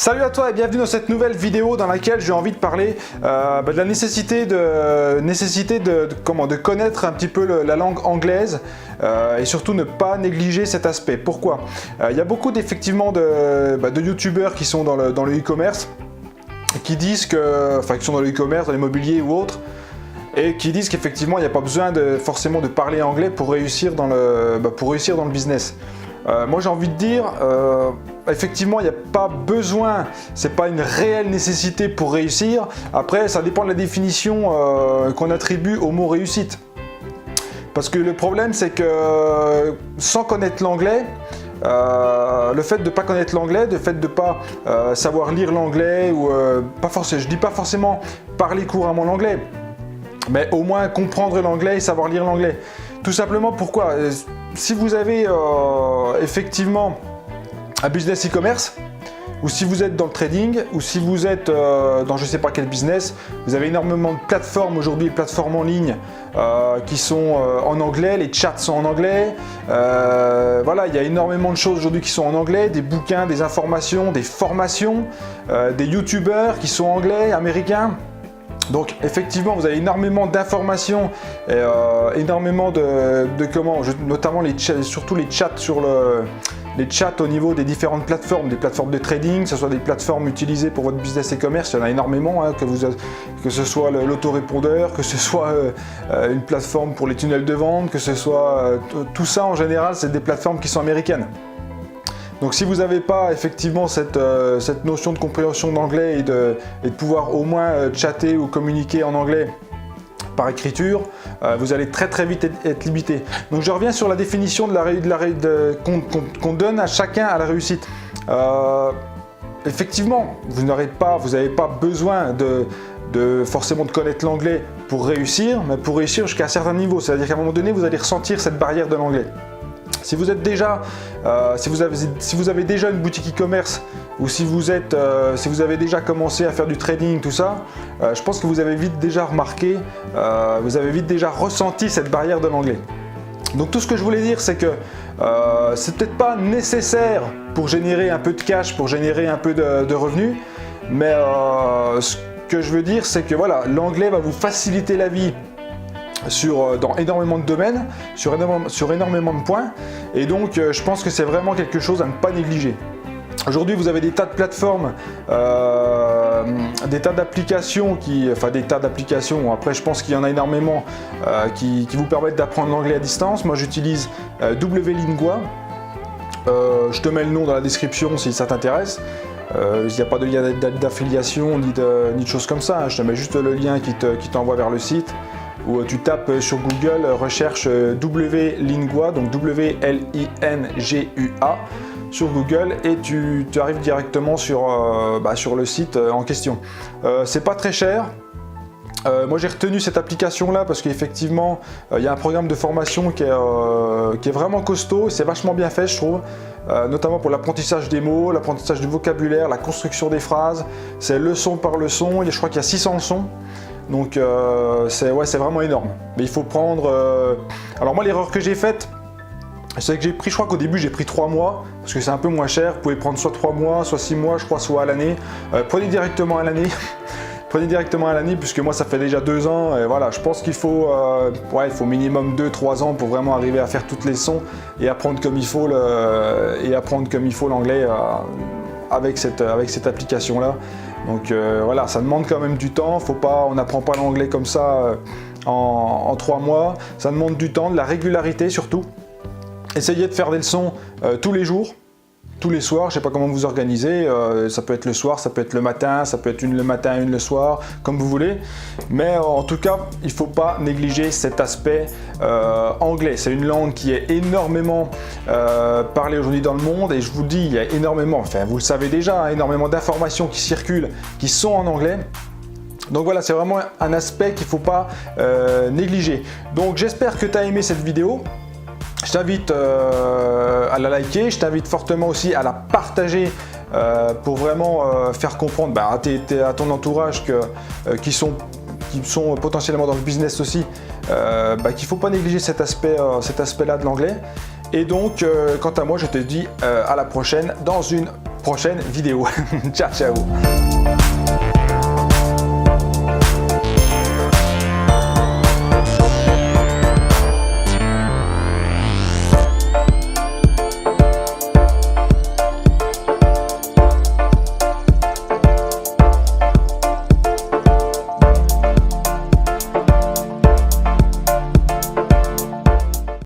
Salut à toi et bienvenue dans cette nouvelle vidéo dans laquelle j'ai envie de parler de la nécessité de connaître un petit peu la langue anglaise et surtout ne pas négliger cet aspect. Pourquoi? Il y a beaucoup effectivement de youtubeurs qui sont dans le e-commerce qui disent que, qui sont dans le e-commerce, dans l'immobilier ou autre, et qui disent qu'effectivement il n'y a pas besoin forcément de parler anglais pour réussir dans le business. Moi j'ai envie de dire, effectivement il n'y a pas besoin, c'est pas une réelle nécessité pour réussir. Après ça dépend de la définition qu'on attribue au mot réussite. Parce que le problème c'est que sans connaître l'anglais, le fait de ne pas connaître l'anglais, le fait de ne pas savoir lire l'anglais, ou je dis pas forcément parler couramment l'anglais, mais au moins comprendre l'anglais et savoir lire l'anglais. Tout simplement pourquoi? Si vous avez effectivement un business e-commerce, ou si vous êtes dans le trading, ou si vous êtes dans je ne sais pas quel business, vous avez énormément de plateformes aujourd'hui, les plateformes en ligne qui sont en anglais, les chats sont en anglais, voilà, il y a énormément de choses aujourd'hui qui sont en anglais, des bouquins, des informations, des formations, des youtubeurs qui sont anglais, américains. Donc effectivement vous avez énormément d'informations et énormément notamment surtout les chats les chats au niveau des différentes plateformes, des plateformes de trading, que ce soit des plateformes utilisées pour votre business e-commerce, il y en a énormément, hein, que ce soit l'autorépondeur, que ce soit une plateforme pour les tunnels de vente, que ce soit tout ça en général, c'est des plateformes qui sont américaines. Donc si vous n'avez pas effectivement cette notion de compréhension d'anglais et de pouvoir au moins chatter ou communiquer en anglais par écriture, vous allez très vite être limité. Donc je reviens sur la définition qu'on donne à chacun à la réussite. Effectivement, vous n'avez pas besoin forcément de connaître l'anglais pour réussir, mais pour réussir jusqu'à un certain niveau. C'est-à-dire qu'à un moment donné, vous allez ressentir cette barrière de l'anglais. Si vous êtes déjà, si vous avez déjà une boutique e-commerce, ou si vous avez déjà commencé à faire du trading, tout ça, je pense que vous avez vite déjà remarqué, vous avez vite déjà ressenti cette barrière de l'anglais. Donc tout ce que je voulais dire, c'est que c'est peut-être pas nécessaire pour générer un peu de cash, pour générer un peu de revenus, mais ce que je veux dire, c'est que voilà, l'anglais va vous faciliter la vie dans énormément de domaines, sur énormément de points, et donc je pense que c'est vraiment quelque chose à ne pas négliger. Aujourd'hui vous avez des tas de plateformes, des tas d'applications après je pense qu'il y en a énormément qui vous permettent d'apprendre l'anglais à distance. Moi j'utilise Wlingua, je te mets le nom dans la description si ça t'intéresse. Il n'y a pas de lien d'affiliation ni de choses comme ça, hein. Je te mets juste le lien qui t'envoie vers le site, où tu tapes sur Google, recherche Wlingua, donc W-L-I-N-G-U-A sur Google, et tu arrives directement sur le site en question. C'est pas très cher. Moi j'ai retenu cette application là parce qu'effectivement il y a un programme de formation qui est vraiment costaud, et c'est vachement bien fait je trouve, notamment pour l'apprentissage des mots, l'apprentissage du vocabulaire, la construction des phrases, c'est leçon par leçon, je crois qu'il y a 600 leçons. Donc c'est vraiment énorme. Mais il faut prendre... Alors moi l'erreur que j'ai faite, c'est que j'ai pris, je crois qu'au début j'ai pris 3 mois, parce que c'est un peu moins cher. Vous pouvez prendre soit 3 mois, soit 6 mois, je crois, soit à l'année. Prenez directement à l'année. Prenez directement à l'année, puisque moi ça fait déjà 2 ans. Et voilà, je pense qu'il faut, il faut minimum 2-3 ans pour vraiment arriver à faire toutes les leçons et apprendre comme il faut l'anglais avec cette application là. Donc voilà, ça demande quand même du temps, on n'apprend pas l'anglais comme ça en 3 mois, ça demande du temps, de la régularité surtout. Essayez de faire des leçons tous les jours, tous les soirs, je ne sais pas comment vous organisez, ça peut être le soir, ça peut être le matin, ça peut être une le matin, une le soir, comme vous voulez. Mais en tout cas, il ne faut pas négliger cet aspect anglais. C'est une langue qui est énormément parlée aujourd'hui dans le monde, et je vous dis, il y a énormément, enfin vous le savez déjà, hein, énormément d'informations qui circulent, qui sont en anglais. Donc voilà, c'est vraiment un aspect qu'il ne faut pas négliger. Donc j'espère que tu as aimé cette vidéo. Je t'invite à la liker, je t'invite fortement aussi à la partager pour vraiment faire comprendre à ton entourage qui sont potentiellement dans le business aussi, qu'il ne faut pas négliger cet aspect-là de l'anglais. Et donc, quant à moi, je te dis à la prochaine dans une prochaine vidéo. Ciao, ciao.